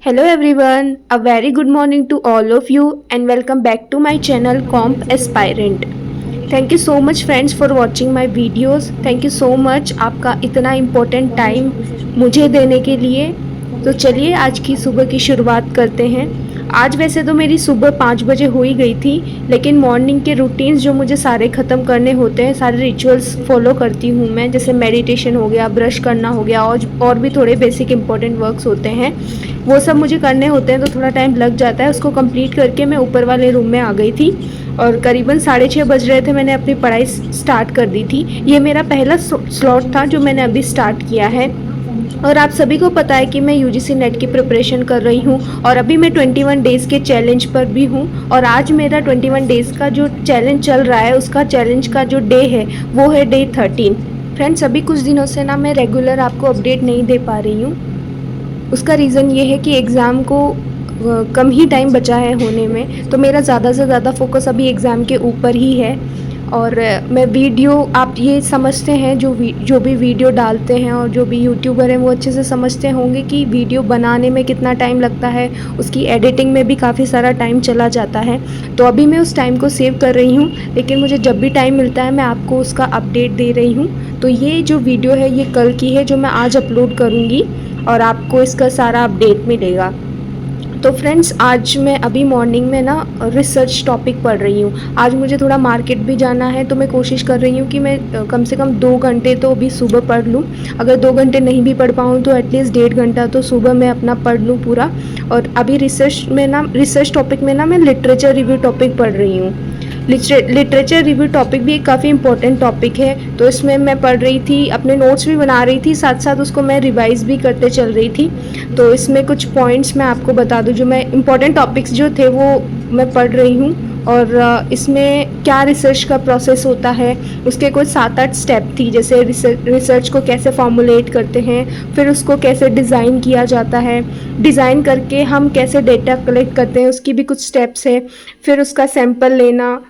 Hello everyone, a very good morning to all of you and welcome back to my channel Comp Aspirant. Thank you so much friends for watching my videos. Thank you so much आपका इतना important time मुझे देने के लिए। तो चलिए आज की सुबह की शुरुआत करते हैं। आज वैसे तो मेरी सुबह 5 बजे हो ही गई थी, लेकिन मॉर्निंग के रूटीन्स जो मुझे सारे ख़त्म करने होते हैं, सारे रिचुअल्स फॉलो करती हूँ मैं। जैसे मेडिटेशन हो गया, ब्रश करना हो गया और भी थोड़े बेसिक इंपॉर्टेंट वर्क्स होते हैं, वो सब मुझे करने होते हैं, तो थोड़ा टाइम लग जाता है। उसको कंप्लीट करके मैं ऊपर वाले रूम में आ गई थी और करीबन 6:30 बज रहे थे, मैंने अपनी पढ़ाई स्टार्ट कर दी थी। ये मेरा पहला स्लॉट था जो मैंने अभी स्टार्ट किया है। और आप सभी को पता है कि मैं यूजीसी नेट की प्रिपरेशन कर रही हूँ और अभी मैं 21 डेज़ के चैलेंज पर भी हूँ। और आज मेरा 21 डेज़ का जो चैलेंज चल रहा है, उसका चैलेंज का जो डे है वो है डे 13। फ्रेंड्स, अभी कुछ दिनों से ना मैं रेगुलर आपको अपडेट नहीं दे पा रही हूँ। उसका रीज़न ये है कि एग्ज़ाम को कम ही टाइम बचा है होने में, तो मेरा ज़्यादा से ज़्यादा फोकस अभी एग्ज़ाम के ऊपर ही है। और मैं वीडियो, आप ये समझते हैं, जो भी वीडियो डालते हैं और जो भी यूट्यूबर हैं वो अच्छे से समझते होंगे कि वीडियो बनाने में कितना टाइम लगता है, उसकी एडिटिंग में भी काफ़ी सारा टाइम चला जाता है। तो अभी मैं उस टाइम को सेव कर रही हूँ, लेकिन मुझे जब भी टाइम मिलता है मैं आपको उसका अपडेट दे रही हूँ। तो ये जो वीडियो है ये कल की है, जो मैं आज अपलोड करूँगी और आपको इसका सारा अपडेट मिलेगा। तो फ्रेंड्स, आज मैं अभी मॉर्निंग में ना रिसर्च टॉपिक पढ़ रही हूँ। आज मुझे थोड़ा मार्केट भी जाना है, तो मैं कोशिश कर रही हूँ कि मैं कम से कम 2 घंटे तो अभी सुबह पढ़ लूँ। अगर 2 घंटे नहीं भी पढ़ पाऊँ तो एटलीस्ट 1.5 घंटा तो सुबह मैं अपना पढ़ लूँ पूरा। और अभी रिसर्च टॉपिक में ना मैं लिटरेचर रिव्यू टॉपिक पढ़ रही हूँ। लिटरेचर रिव्यू टॉपिक भी एक काफ़ी इंपॉर्टेंट टॉपिक है, तो इसमें मैं पढ़ रही थी, अपने नोट्स भी बना रही थी, साथ साथ उसको मैं रिवाइज़ भी करते चल रही थी। तो इसमें कुछ पॉइंट्स मैं आपको बता दूं, जो मैं इंपॉर्टेंट टॉपिक्स जो थे वो मैं पढ़ रही हूँ। और इसमें क्या रिसर्च का प्रोसेस होता है, उसके कुछ 7-8 स्टेप थी। जैसे रिसर्च को कैसे फॉर्मुलेट करते हैं, फिर उसको कैसे डिज़ाइन किया जाता है, डिज़ाइन करके हम कैसे डेटा कलेक्ट करते हैं, उसकी भी कुछ स्टेप्स है। फिर उसका सैंपल लेना,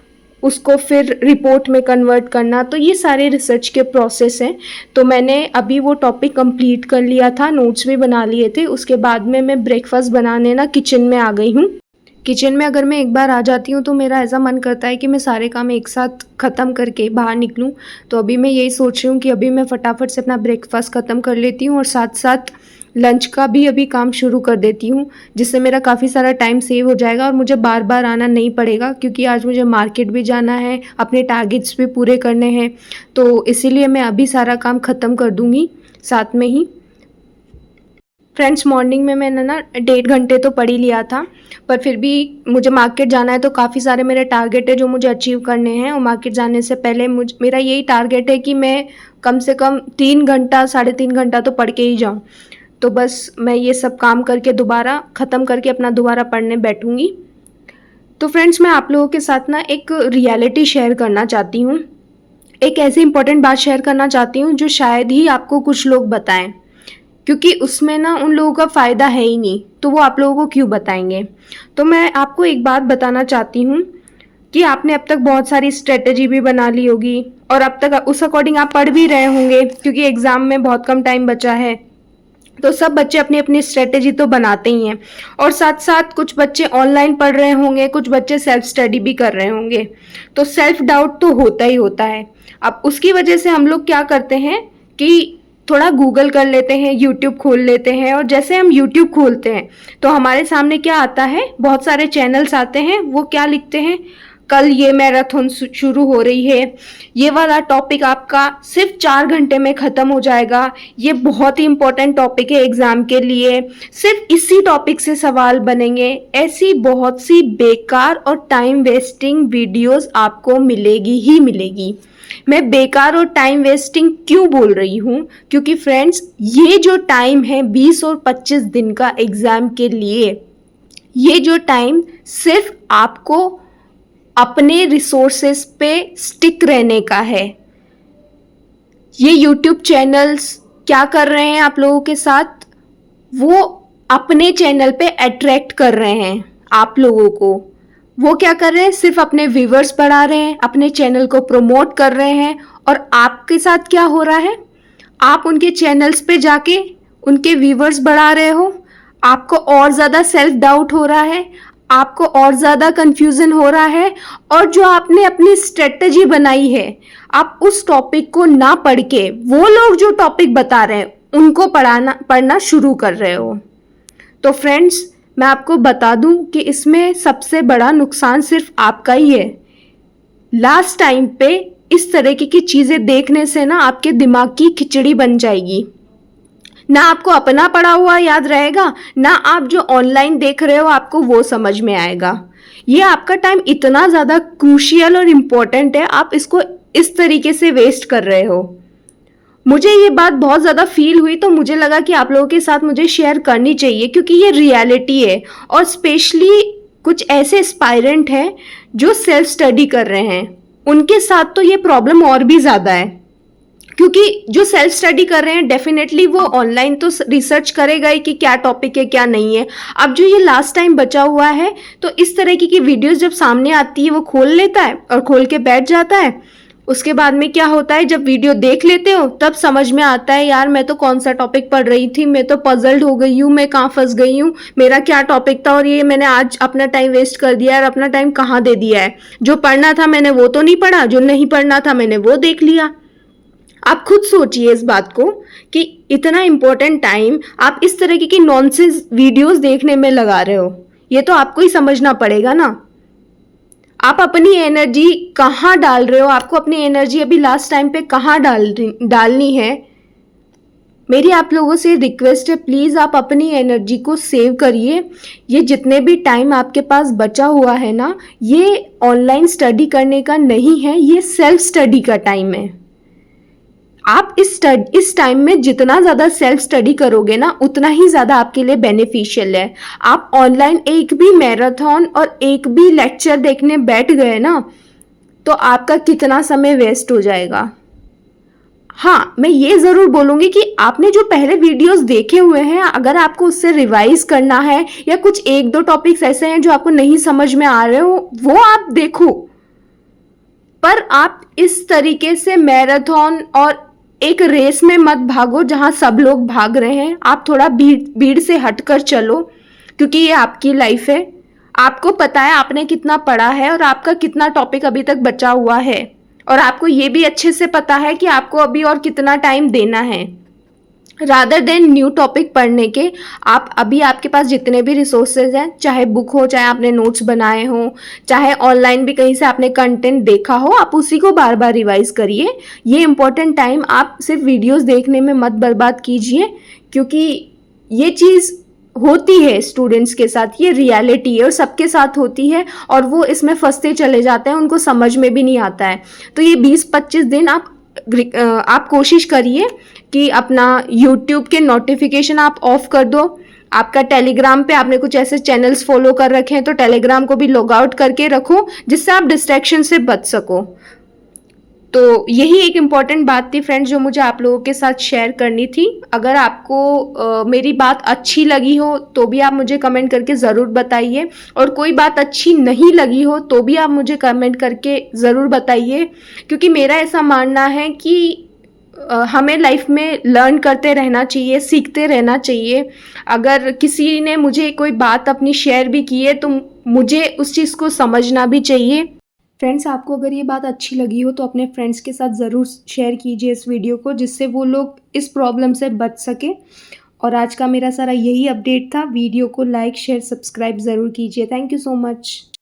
उसको फिर रिपोर्ट में कन्वर्ट करना, तो ये सारे रिसर्च के प्रोसेस हैं। तो मैंने अभी वो टॉपिक कंप्लीट कर लिया था, नोट्स भी बना लिए थे। उसके बाद में मैं ब्रेकफास्ट बनाने ना किचन में आ गई हूँ। किचन में अगर मैं एक बार आ जाती हूँ तो मेरा ऐसा मन करता है कि मैं सारे काम एक साथ ख़त्म करके बाहर निकलूँ। तो अभी मैं यही सोच रही हूँ कि अभी मैं फटाफट से अपना ब्रेकफास्ट ख़त्म कर लेती हूँ और साथ साथ लंच का भी अभी काम शुरू कर देती हूँ, जिससे मेरा काफ़ी सारा टाइम सेव हो जाएगा और मुझे बार बार आना नहीं पड़ेगा, क्योंकि आज मुझे मार्केट भी जाना है, अपने टारगेट्स भी पूरे करने हैं। तो इसीलिए मैं अभी सारा काम ख़त्म कर दूँगी साथ में ही। फ्रेंड्स, मॉर्निंग में मैंने ना 1.5 घंटे तो पढ़ ही लिया था, पर फिर भी मुझे मार्केट जाना है, तो काफ़ी सारे मेरे टारगेट है जो मुझे अचीव करने हैं। और मार्केट जाने से पहले मेरा यही टारगेट है कि मैं कम से कम 3 घंटा 3.5 घंटा तो पढ़ के ही जाऊँ। तो बस मैं ये सब काम करके दोबारा ख़त्म करके अपना दोबारा पढ़ने बैठूँगी। तो फ्रेंड्स, मैं आप लोगों के साथ ना एक रियलिटी शेयर करना चाहती हूँ, एक ऐसी इंपॉर्टेंट बात शेयर करना चाहती हूँ जो शायद ही आपको कुछ लोग बताएं, क्योंकि उसमें ना उन लोगों का फ़ायदा है ही नहीं, तो वो आप लोगों को क्यों बताएंगे। तो मैं आपको एक बात बताना चाहती हूँ कि आपने अब तक बहुत सारी स्ट्रेटजी भी बना ली होगी और अब तक उस अकॉर्डिंग आप पढ़ भी रहे होंगे, क्योंकि एग्ज़ाम में बहुत कम टाइम बचा है। तो सब बच्चे अपनी अपनी स्ट्रेटेजी तो बनाते ही हैं, और साथ साथ कुछ बच्चे ऑनलाइन पढ़ रहे होंगे, कुछ बच्चे सेल्फ स्टडी भी कर रहे होंगे। तो सेल्फ डाउट तो होता ही होता है। अब उसकी वजह से हम लोग क्या करते हैं कि थोड़ा गूगल कर लेते हैं, यूट्यूब खोल लेते हैं, और जैसे हम यूट्यूब खोलते हैं तो हमारे सामने क्या आता है, बहुत सारे चैनल्स आते हैं। वो क्या लिखते हैं, कल ये मैराथन शुरू हो रही है, ये वाला टॉपिक आपका सिर्फ 4 घंटे में ख़त्म हो जाएगा, ये बहुत ही इंपॉर्टेंट टॉपिक है एग्ज़ाम के लिए, सिर्फ इसी टॉपिक से सवाल बनेंगे। ऐसी बहुत सी बेकार और टाइम वेस्टिंग वीडियोस आपको मिलेगी ही मिलेगी। मैं बेकार और टाइम वेस्टिंग क्यों बोल रही हूँ, क्योंकि फ्रेंड्स, ये जो टाइम है 20 और 25 दिन का एग्ज़ाम के लिए, ये जो टाइम सिर्फ आपको अपने रिसोर्सेस पे स्टिक रहने का है। ये यूट्यूब चैनल्स क्या कर रहे हैं आप लोगों के साथ, वो अपने चैनल पे अट्रैक्ट कर रहे हैं आप लोगों को। वो क्या कर रहे हैं, सिर्फ अपने व्यूवर्स बढ़ा रहे हैं, अपने चैनल को प्रमोट कर रहे हैं। और आपके साथ क्या हो रहा है, आप उनके चैनल्स पे जाके उनके व्यूवर्स बढ़ा रहे हो, आपको और ज़्यादा सेल्फ डाउट हो रहा है, आपको और ज़्यादा कंफ्यूजन हो रहा है, और जो आपने अपनी स्ट्रेटजी बनाई है, आप उस टॉपिक को ना पढ़ के वो लोग जो टॉपिक बता रहे हैं उनको पढ़ना शुरू कर रहे हो। तो फ्रेंड्स, मैं आपको बता दूं कि इसमें सबसे बड़ा नुकसान सिर्फ आपका ही है। लास्ट टाइम पे इस तरीके की चीज़ें देखने से ना आपके दिमाग की खिचड़ी बन जाएगी। ना आपको अपना पढ़ा हुआ याद रहेगा, ना आप जो ऑनलाइन देख रहे हो आपको वो समझ में आएगा। ये आपका टाइम इतना ज़्यादा क्रूशियल और इम्पोर्टेंट है, आप इसको इस तरीके से वेस्ट कर रहे हो। मुझे ये बात बहुत ज़्यादा फील हुई, तो मुझे लगा कि आप लोगों के साथ मुझे शेयर करनी चाहिए, क्योंकि ये रियलिटी है। और स्पेशली कुछ ऐसे एस्पायरेंट हैं जो सेल्फ स्टडी कर रहे हैं, उनके साथ तो ये प्रॉब्लम और भी ज़्यादा है। क्योंकि जो सेल्फ स्टडी कर रहे हैं डेफिनेटली वो ऑनलाइन तो रिसर्च करेगा ही कि क्या टॉपिक है क्या नहीं है। अब जो ये लास्ट टाइम बचा हुआ है, तो इस तरह की वीडियोस जब सामने आती है वो खोल लेता है और खोल के बैठ जाता है। उसके बाद में क्या होता है, जब वीडियो देख लेते हो तब समझ में आता है, यार मैं तो कौन सा टॉपिक पढ़ रही थी, मैं तो पजल्ड हो गई हूँ, मैं कहाँ फंस गई हूँ, मेरा क्या टॉपिक था और ये मैंने आज अपना टाइम वेस्ट कर दिया और अपना टाइम कहाँ दे दिया है। जो पढ़ना था मैंने वो तो नहीं पढ़ा, जो नहीं पढ़ना था मैंने वो देख लिया। आप खुद सोचिए इस बात को कि इतना इंपॉर्टेंट टाइम आप इस तरह की नॉनसेंस वीडियोस देखने में लगा रहे हो। ये तो आपको ही समझना पड़ेगा ना, आप अपनी एनर्जी कहाँ डाल रहे हो, आपको अपनी एनर्जी अभी लास्ट टाइम पे कहाँ डालनी है। मेरी आप लोगों से रिक्वेस्ट है, प्लीज़ आप अपनी एनर्जी को सेव करिए। ये जितने भी टाइम आपके पास बचा हुआ है ना, ये ऑनलाइन स्टडी करने का नहीं है, ये सेल्फ स्टडी का टाइम है। आप इस टाइम में जितना ज़्यादा सेल्फ स्टडी करोगे ना, उतना ही ज़्यादा आपके लिए बेनिफिशियल है। आप ऑनलाइन एक भी मैराथन और एक भी लेक्चर देखने बैठ गए ना, तो आपका कितना समय वेस्ट हो जाएगा। हाँ, मैं ये ज़रूर बोलूँगी कि आपने जो पहले वीडियोस देखे हुए हैं, अगर आपको उससे रिवाइज करना है या कुछ एक दो टॉपिक्स ऐसे हैं जो आपको नहीं समझ में आ रहे हो, वो आप देखो। पर आप इस तरीके से मैराथन और एक रेस में मत भागो जहां सब लोग भाग रहे हैं। आप थोड़ा भीड़ से हटकर चलो, क्योंकि ये आपकी लाइफ है। आपको पता है आपने कितना पढ़ा है और आपका कितना टॉपिक अभी तक बचा हुआ है, और आपको ये भी अच्छे से पता है कि आपको अभी और कितना टाइम देना है। रादर देन न्यू टॉपिक पढ़ने के, आप अभी आपके पास जितने भी रिसोर्सेज हैं, चाहे बुक हो, चाहे आपने नोट्स बनाए हो, चाहे ऑनलाइन भी कहीं से आपने कंटेंट देखा हो, आप उसी को बार बार रिवाइज करिए। ये इंपॉर्टेंट टाइम आप सिर्फ वीडियोस देखने में मत बर्बाद कीजिए, क्योंकि ये चीज़ होती है स्टूडेंट्स के साथ, ये रियलिटी है और सबके साथ होती है, और वो इसमें फंसते चले जाते हैं, उनको समझ में भी नहीं आता है। तो ये 20-25 दिन आप कोशिश करिए कि अपना YouTube के नोटिफिकेशन आप ऑफ कर दो। आपका टेलीग्राम पे आपने कुछ ऐसे चैनल्स फॉलो कर रखे हैं, तो टेलीग्राम को भी लॉग आउट करके रखो, जिससे आप डिस्ट्रैक्शन से बच सको। तो यही एक इम्पॉर्टेंट बात थी फ्रेंड्स, जो मुझे आप लोगों के साथ शेयर करनी थी। अगर आपको मेरी बात अच्छी लगी हो तो भी आप मुझे कमेंट करके ज़रूर बताइए, और कोई बात अच्छी नहीं लगी हो तो भी आप मुझे कमेंट करके ज़रूर बताइए, क्योंकि मेरा ऐसा मानना है कि हमें लाइफ में लर्न करते रहना चाहिए, सीखते रहना चाहिए। अगर किसी ने मुझे कोई बात अपनी शेयर भी की है तो मुझे उस चीज़ को समझना भी चाहिए। फ्रेंड्स, आपको अगर ये बात अच्छी लगी हो तो अपने फ्रेंड्स के साथ ज़रूर शेयर कीजिए इस वीडियो को, जिससे वो लोग इस प्रॉब्लम से बच सके। और आज का मेरा सारा यही अपडेट था। वीडियो को लाइक शेयर सब्सक्राइब ज़रूर कीजिए। Thank you so much.